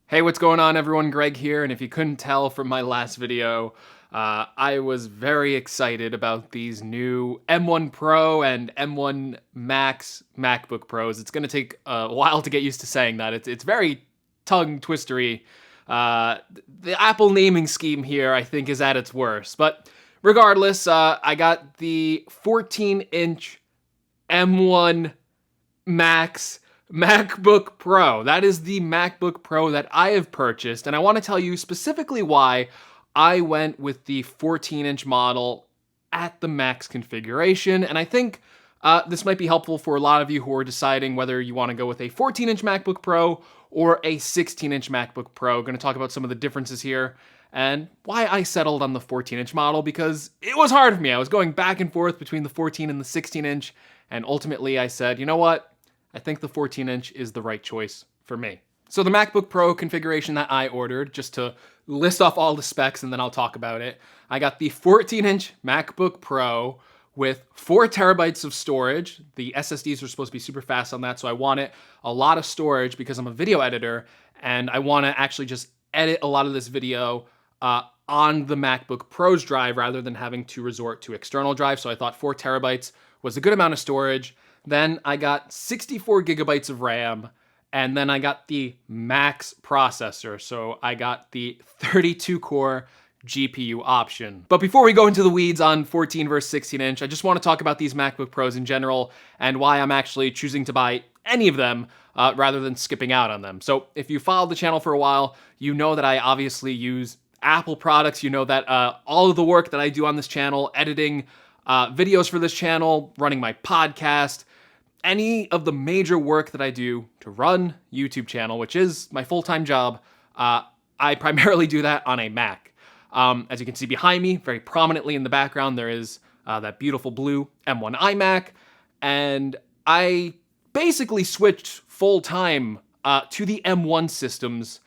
Hey, what's going on everyone? Greg here, and if you couldn't tell from my last video, I was very excited about these new M1 Pro and M1 Max MacBook Pros. It's going to take a while to get used to saying that. It's very tongue twistery. The Apple naming scheme here, I think, is at its worst. But regardless, I got the 14-inch M1 Max MacBook Pro. That is the MacBook Pro that I have purchased, and I want to tell you specifically why I went with the 14-inch model at the max configuration, and I think this might be helpful for a lot of you who are deciding whether you want to go with a 14-inch MacBook Pro or a 16-inch MacBook Pro. I'm going to talk about some of the differences here and why I settled on the 14-inch model, because it was hard for me. I was going back and forth between the 14 and the 16-inch, and ultimately I said, you know what? I think the 14-inch is the right choice for me. So the MacBook Pro configuration that I ordered, just to list off all the specs and then I'll talk about it, I got the 14-inch MacBook Pro with 4 terabytes of storage. The SSDs are supposed to be super fast on that, so I wanted a lot of storage because I'm a video editor and I want to actually just edit a lot of this video on the MacBook Pro's drive rather than having to resort to external drive. So I thought 4 terabytes was a good amount of storage. Then I got 64 gigabytes of RAM, and then I got the Max processor. So I got the 32-core GPU option. But before we go into the weeds on 14 versus 16 inch, I just want to talk about these MacBook Pros in general and why I'm actually choosing to buy any of them rather than skipping out on them. So if you followed the channel for a while, you know that I obviously use Apple products. You know that all of the work that I do on this channel, editing videos for this channel, running my podcast, any of the major work that I do to run YouTube channel, which is my full-time job, I primarily do that on a Mac. As you can see behind me, very prominently in the background, there is that beautiful blue M1 iMac, and I basically switched full-time to the M1 systems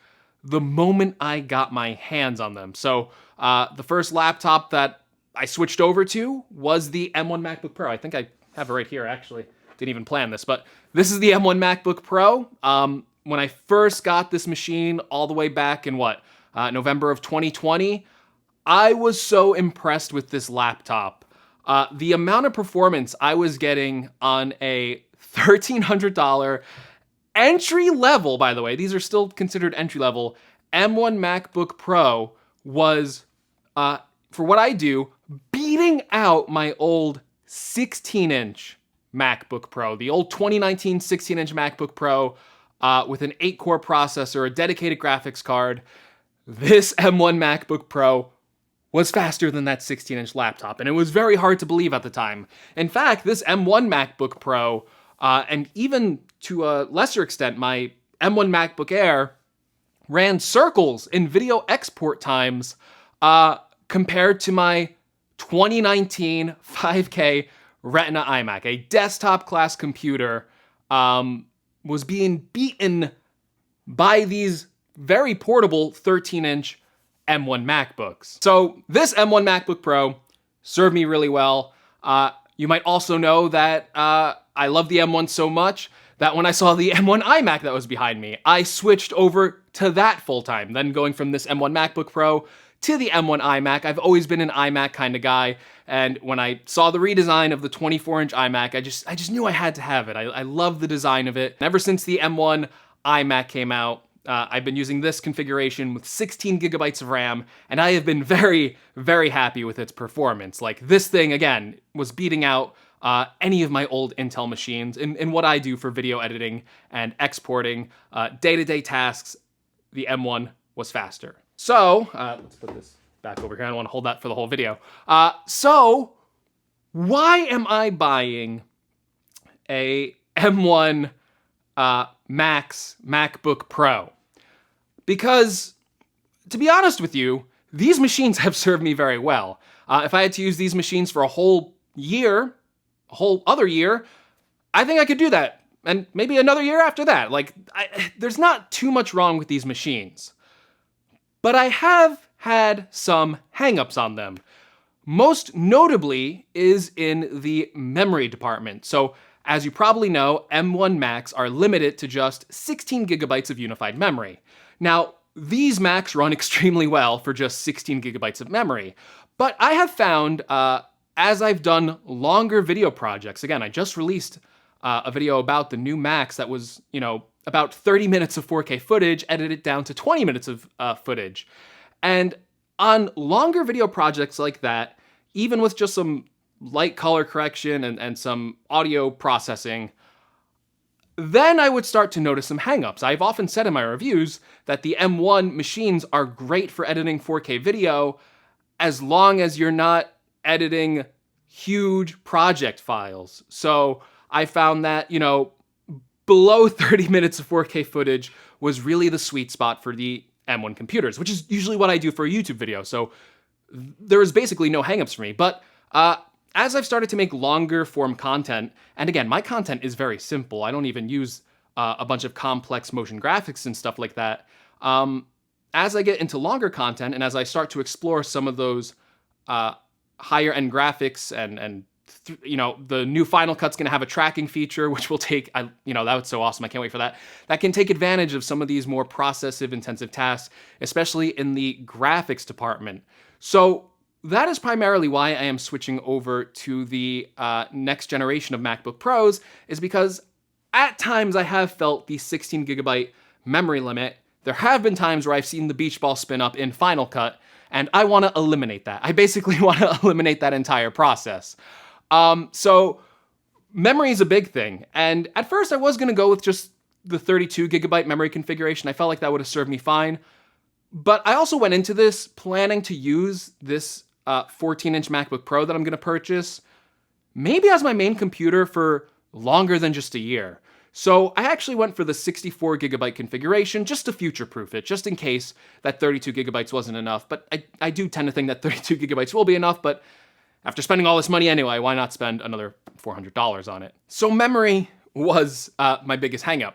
the moment I got my hands on them. So the first laptop that I switched over to was the M1 MacBook Pro. I think I have it right here, actually. Didn't even plan this, but this is the M1 MacBook Pro. When I first got this machine all the way back in November of 2020, I was so impressed with this laptop. The amount of performance I was getting on a $1,300 entry level, by the way, these are still considered entry level, M1 MacBook Pro was, for what I do, beating out my old 16-inch MacBook Pro, the old 2019 16-inch MacBook Pro with an 8-core processor, a dedicated graphics card. This M1 MacBook Pro was faster than that 16-inch laptop, and it was very hard to believe at the time. In fact, this M1 MacBook Pro, and even to a lesser extent, my M1 MacBook Air, ran circles in video export times compared to my 2019 5K Retina iMac. A desktop class computer was being beaten by these very portable 13-inch M1 MacBooks. So this M1 MacBook Pro served me really well. You might also know that I love the M1 so much that when I saw the M1 iMac that was behind me, I switched over to that full-time. Then going from this M1 MacBook Pro to the M1 iMac. I've always been an iMac kind of guy, and when I saw the redesign of the 24-inch iMac, I just knew I had to have it. I love the design of it. Ever since the M1 iMac came out, I've been using this configuration with 16 gigabytes of RAM, and I have been very, very happy with its performance. Like, this thing, again, was beating out any of my old Intel machines in what I do for video editing and exporting day-to-day tasks. The M1 was faster. So, let's put this back over here. I don't want to hold that for the whole video. So, why am I buying a M1 Max MacBook Pro? Because, to be honest with you, these machines have served me very well. If I had to use these machines for a whole year, a whole other year, I think I could do that. And maybe another year after that. Like, there's not too much wrong with these machines. But I have had some hangups on them. Most notably is in the memory department. So as you probably know, M1 Max are limited to just 16 gigabytes of unified memory. Now, these Macs run extremely well for just 16 gigabytes of memory, but I have found as I've done longer video projects, again, I just released a video about the new Macs that was, about 30 minutes of 4K footage, edited down to 20 minutes of footage. And on longer video projects like that, even with just some light color correction and some audio processing, then I would start to notice some hangups. I've often said in my reviews that the M1 machines are great for editing 4K video as long as you're not editing huge project files. So I found that, below 30 minutes of 4K footage was really the sweet spot for the M1 computers, which is usually what I do for a YouTube video. So there was basically no hangups for me. But as I've started to make longer form content, and again, my content is very simple. I don't even use a bunch of complex motion graphics and stuff like that. As I get into longer content and as I start to explore some of those higher end graphics and the new Final Cut's going to have a tracking feature, which will take, that was so awesome. I can't wait for that. That can take advantage of some of these more processive intensive tasks, especially in the graphics department. So that is primarily why I am switching over to the next generation of MacBook Pros, is because at times I have felt the 16 gigabyte memory limit. There have been times where I've seen the beach ball spin up in Final Cut, and I want to eliminate that. I basically want to eliminate that entire process. So memory is a big thing. And at first I was going to go with just the 32 gigabyte memory configuration. I felt like that would have served me fine. But I also went into this planning to use this 14-inch MacBook Pro that I'm going to purchase maybe as my main computer for longer than just a year. So I actually went for the 64 gigabyte configuration just to future-proof it, just in case that 32 gigabytes wasn't enough. But I do tend to think that 32 gigabytes will be enough, but after spending all this money anyway, why not spend another $400 on it? So memory was my biggest hangup.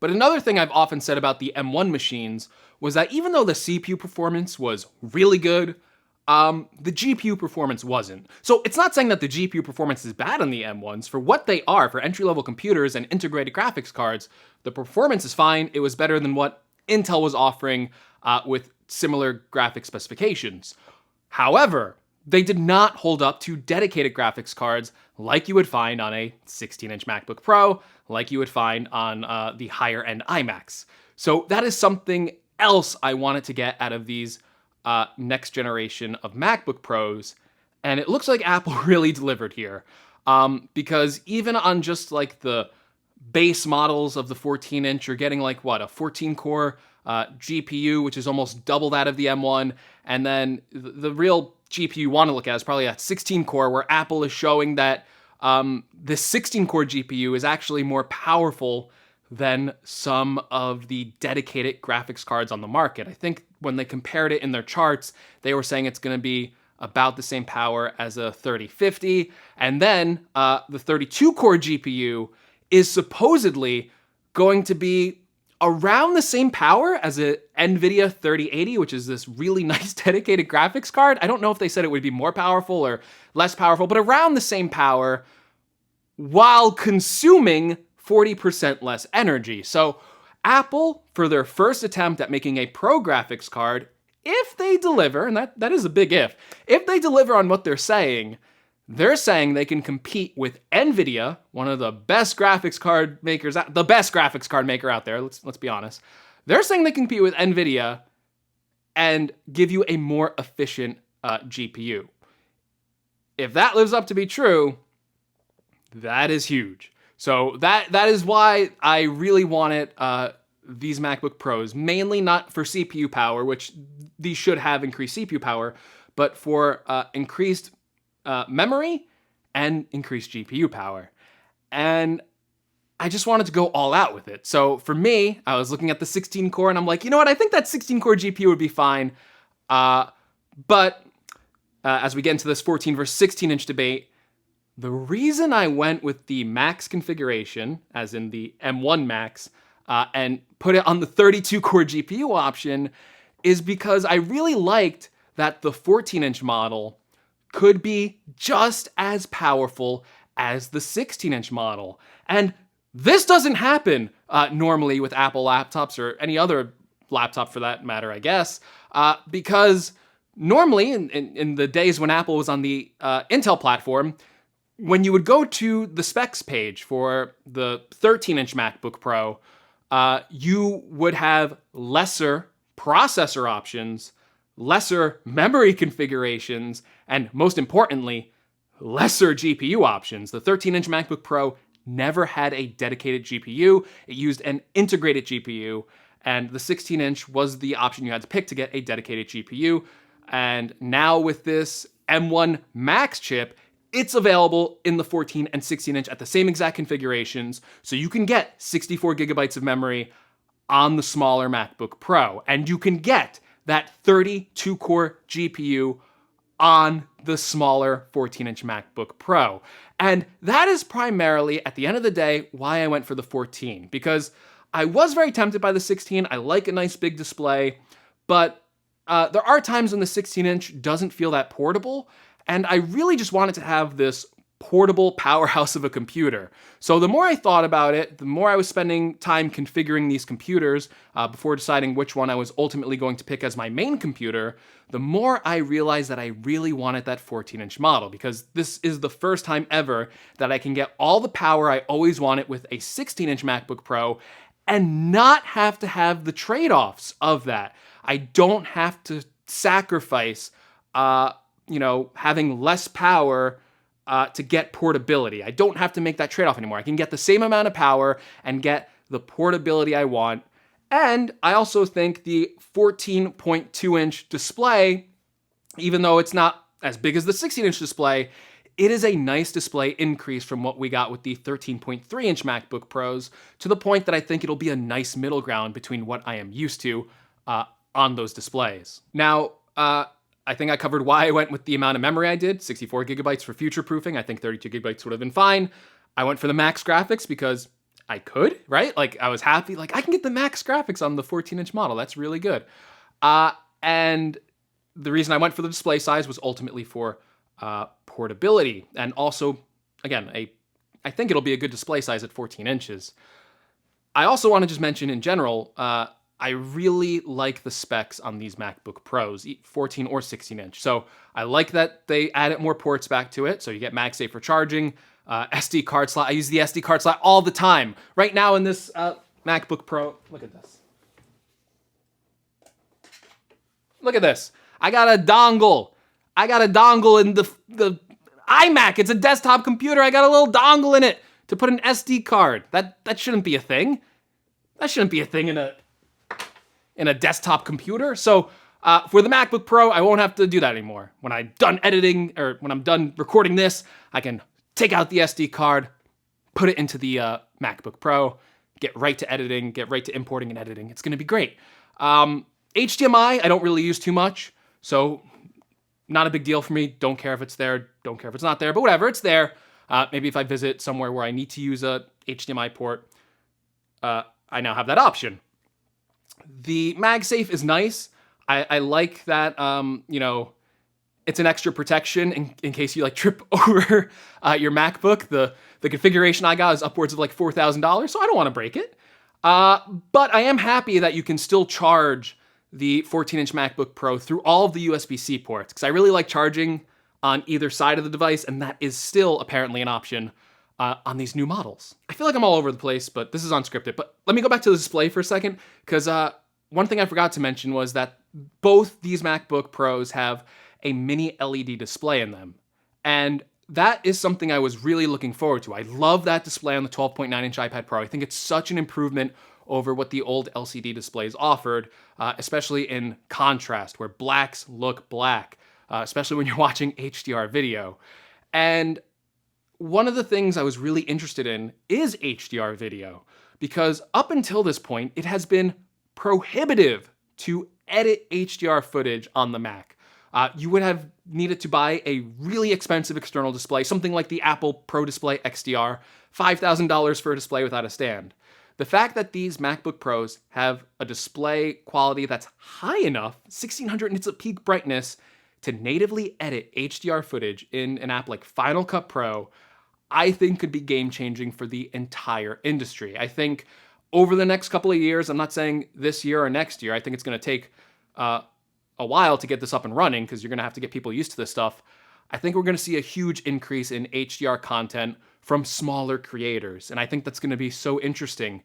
But another thing I've often said about the M1 machines was that even though the CPU performance was really good, the GPU performance wasn't. So it's not saying that the GPU performance is bad on the M1s. For what they are, for entry-level computers and integrated graphics cards, the performance is fine. It was better than what Intel was offering with similar graphic specifications. However, they did not hold up to dedicated graphics cards like you would find on a 16-inch MacBook Pro, like you would find on the higher-end iMacs. So that is something else I wanted to get out of these next generation of MacBook Pros, and it looks like Apple really delivered here. Because even on just like the base models of the 14-inch, you're getting like what, a 14-core GPU, which is almost double that of the M1, and then the real GPU you want to look at is probably a 16-core, where Apple is showing that this 16-core GPU is actually more powerful than some of the dedicated graphics cards on the market. I think when they compared it in their charts, they were saying it's going to be about the same power as a 3050, and then the 32-core GPU is supposedly going to be around the same power as a NVIDIA 3080, which is this really nice dedicated graphics card. I don't know if they said it would be more powerful or less powerful, but around the same power while consuming 40% less energy. So Apple, for their first attempt at making a pro graphics card, if they deliver, and that is a big if they deliver on what they're saying they can compete with NVIDIA, one of the best graphics card makers, the best graphics card maker out there, let's be honest. They're saying they can compete with NVIDIA and give you a more efficient GPU. If that lives up to be true, that is huge. So that is why I really wanted these MacBook Pros, mainly not for CPU power, which these should have increased CPU power, but for increased memory and increased GPU power. And I just wanted to go all out with it. So for me, I was looking at the 16 core and I'm like, you know what? I think that 16 core GPU would be fine. But as we get into this 14 versus 16 inch debate, the reason I went with the Max configuration, as in the M1 Max, and put it on the 32 core GPU option is because I really liked that the 14-inch model could be just as powerful as the 16-inch model. And this doesn't happen normally with Apple laptops or any other laptop for that matter, I guess, because normally in the days when Apple was on the Intel platform, when you would go to the specs page for the 13-inch MacBook Pro, you would have lesser processor options, lesser memory configurations, and most importantly, lesser GPU options. The 13-inch MacBook Pro never had a dedicated GPU. It used an integrated GPU, and the 16-inch was the option you had to pick to get a dedicated GPU. And now with this M1 Max chip, it's available in the 14 and 16-inch at the same exact configurations, so you can get 64 gigabytes of memory on the smaller MacBook Pro, and you can get that 32-core GPU on the smaller 14-inch MacBook Pro. And that is primarily, at the end of the day, why I went for the 14, because I was very tempted by the 16. I like a nice big display, but there are times when the 16-inch doesn't feel that portable, and I really just wanted to have this portable powerhouse of a computer. So the more I thought about it, the more I was spending time configuring these computers before deciding which one I was ultimately going to pick as my main computer, the more I realized that I really wanted that 14-inch model, because this is the first time ever that I can get all the power I always wanted with a 16-inch MacBook Pro and not have to have the trade-offs of that. I don't have to sacrifice having less power to get portability. I don't have to make that trade-off anymore. I can get the same amount of power and get the portability I want. And I also think the 14.2-inch display, even though it's not as big as the 16-inch display, it is a nice display increase from what we got with the 13.3-inch MacBook Pros, to the point that I think it'll be a nice middle ground between what I am used to on those displays. Now, I think I covered why I went with the amount of memory I did, 64 gigabytes for future-proofing. I think 32 gigabytes would have been fine. I went for the max graphics because I could, right? Like, I was happy, like, I can get the max graphics on the 14-inch model. That's really good. And the reason I went for the display size was ultimately for portability. And also, again, I think it'll be a good display size at 14 inches. I also want to just mention in general, I really like the specs on these MacBook Pros, 14 or 16-inch. So I like that they added more ports back to it. So you get MagSafe for charging, SD card slot. I use the SD card slot all the time. Right now in this MacBook Pro, look at this. Look at this. I got a dongle. In the iMac. It's a desktop computer. I got a little dongle in it to put an SD card. That shouldn't be a thing. That shouldn't be a thing in a desktop computer. So for the MacBook Pro, I won't have to do that anymore. When I'm done editing, or when I'm done recording this, I can take out the SD card, put it into the MacBook Pro, get right to editing, get right to importing and editing. It's gonna be great. HDMI, I don't really use too much, so not a big deal for me. Don't care if it's there, don't care if it's not there, but whatever, it's there. Maybe if I visit somewhere where I need to use a HDMI port, I now have that option. The MagSafe is nice. I like that, it's an extra protection in case you trip over your MacBook. The configuration I got is upwards of $4,000, so I don't want to break it. But I am happy that you can still charge the 14-inch MacBook Pro through all of the USB-C ports, because I really like charging on either side of the device, and that is still apparently an option on these new models. I feel like I'm all over the place, but this is unscripted. But let me go back to the display for a second, because one thing I forgot to mention was that both these MacBook Pros have a mini LED display in them. And that is something I was really looking forward to. I love that display on the 12.9-inch iPad Pro. I think it's such an improvement over what the old LCD displays offered, especially in contrast, where blacks look black, especially when you're watching HDR video. And one of the things I was really interested in is HDR video, because up until this point, it has been prohibitive to edit HDR footage on the Mac. You would have needed to buy a really expensive external display, something like the Apple Pro Display XDR, $5,000 for a display without a stand. The fact that these MacBook Pros have a display quality that's high enough, 1600 nits of peak brightness, to natively edit HDR footage in an app like Final Cut Pro, I think could be game-changing for the entire industry. I think over the next couple of years, I'm not saying this year or next year, I think it's going to take a while to get this up and running because you're going to have to get people used to this stuff. I think we're going to see a huge increase in HDR content from smaller creators. And I think that's going to be so interesting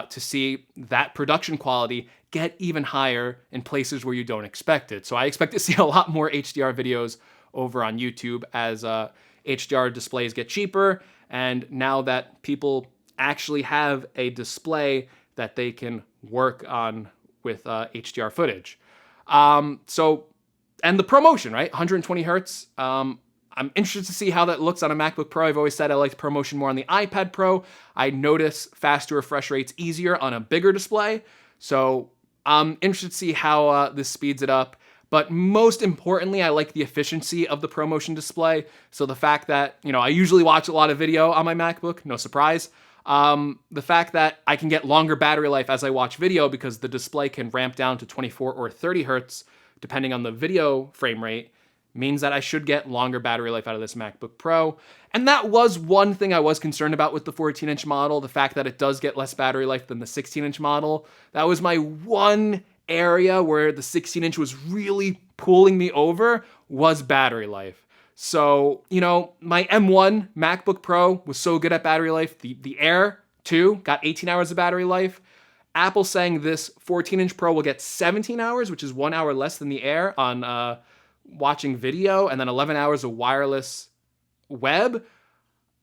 to see that production quality get even higher in places where you don't expect it. So I expect to see a lot more HDR videos over on YouTube as HDR displays get cheaper. And now that people actually have a display that they can work on with HDR footage. And the ProMotion, right? 120 hertz. I'm interested to see how that looks on a MacBook Pro. I've always said I like ProMotion more on the iPad Pro. I notice faster refresh rates easier on a bigger display. So I'm interested to see how this speeds it up. But most importantly, I like the efficiency of the ProMotion display. So the fact that, I usually watch a lot of video on my MacBook, no surprise. The fact that I can get longer battery life as I watch video because the display can ramp down to 24 or 30 hertz, depending on the video frame rate, means that I should get longer battery life out of this MacBook Pro. And that was one thing I was concerned about with the 14-inch model, the fact that it does get less battery life than the 16-inch model. That was my one area where the 16-inch was really pulling me over, was battery life. So, my M1 MacBook Pro was so good at battery life. The Air 2 got 18 hours of battery life. Apple's saying this 14-inch Pro will get 17 hours, which is 1 hour less than the Air on watching video, and then 11 hours of wireless web.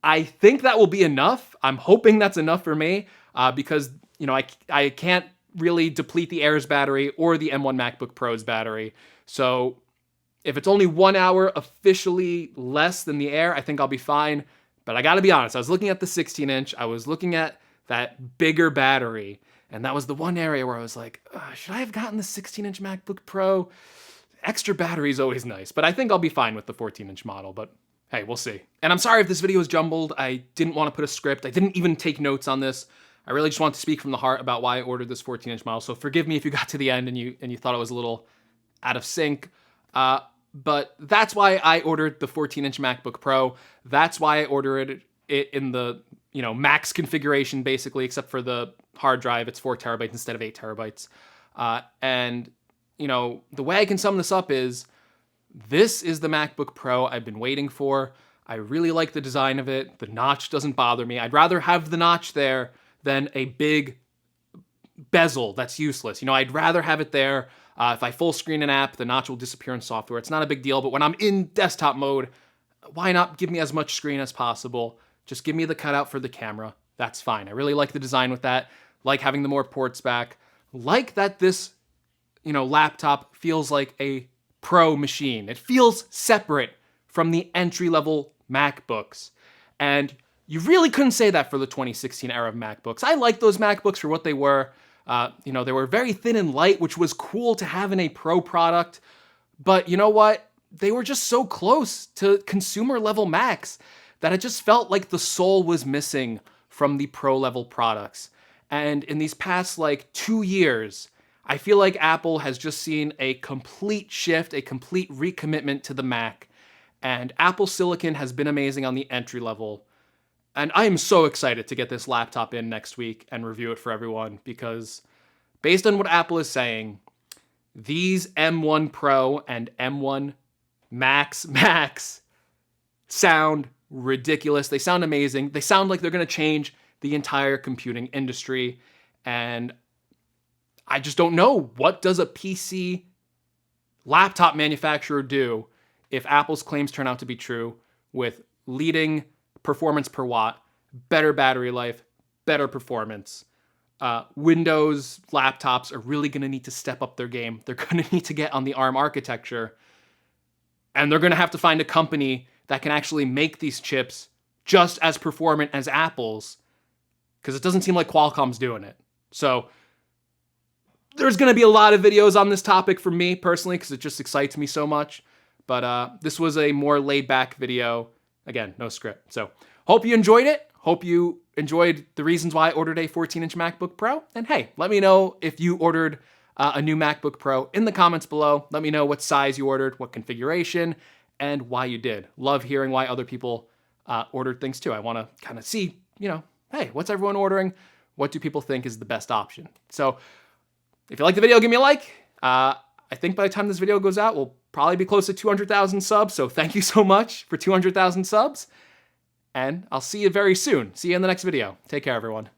I think that will be enough. I'm hoping that's enough for me because, I can't really deplete the Air's battery or the M1 MacBook Pro's battery. So if it's only 1 hour officially less than the Air, I think I'll be fine. But I gotta be honest, I was looking at the 16-inch, I was looking at that bigger battery, and that was the one area where I was like, should I have gotten the 16-inch MacBook Pro? Extra battery is always nice, but I think I'll be fine with the 14-inch model, but hey, we'll see. And I'm sorry if this video is jumbled. I didn't want to put a script. I didn't even take notes on this. I really just want to speak from the heart about why I ordered this 14-inch model, so forgive me if you got to the end and you thought it was a little out of sync. But that's why I ordered the 14-inch MacBook Pro. That's why I ordered it in the max configuration, basically, except for the hard drive. It's 4 terabytes instead of 8 terabytes. And the way I can sum this up is, this is the MacBook Pro I've been waiting for. I really like the design of it. The notch doesn't bother me. I'd rather have the notch there than a big bezel that's useless. I'd rather have it there. If I full screen an app, the notch will disappear in software. It's not a big deal, but when I'm in desktop mode, why not give me as much screen as possible? Just give me the cutout for the camera. That's fine. I really like the design with that. Like having the more ports back. Like that this laptop feels like a pro machine. It feels separate from the entry-level MacBooks. And you really couldn't say that for the 2016 era of MacBooks. I like those MacBooks for what they were. They were very thin and light, which was cool to have in a pro product. But you know what? They were just so close to consumer-level Macs that it just felt like the soul was missing from the pro-level products. And in these past, 2 years, I feel like Apple has just seen a complete shift, a complete recommitment to the Mac. And Apple Silicon has been amazing on the entry level. And I am so excited to get this laptop in next week and review it for everyone because based on what Apple is saying, these M1 Pro and M1 Max sound ridiculous. They sound amazing. They sound like they're going to change the entire computing industry. And I just don't know, what does a PC laptop manufacturer do if Apple's claims turn out to be true with leading performance per watt, better battery life, better performance? Windows laptops are really going to need to step up their game. They're going to need to get on the ARM architecture. And they're going to have to find a company that can actually make these chips just as performant as Apple's, because it doesn't seem like Qualcomm's doing it. So there's going to be a lot of videos on this topic from me personally because it just excites me so much. But this was a more laid-back video. Again, no script. So hope you enjoyed it. Hope you enjoyed the reasons why I ordered a 14-inch MacBook Pro. And hey, let me know if you ordered a new MacBook Pro in the comments below. Let me know what size you ordered, what configuration, and why you did. Love hearing why other people ordered things too. I want to kind of see, hey, what's everyone ordering? What do people think is the best option? So if you like the video, give me a like. I think by the time this video goes out, we'll probably be close to 200,000 subs. So thank you so much for 200,000 subs. And I'll see you very soon. See you in the next video. Take care, everyone.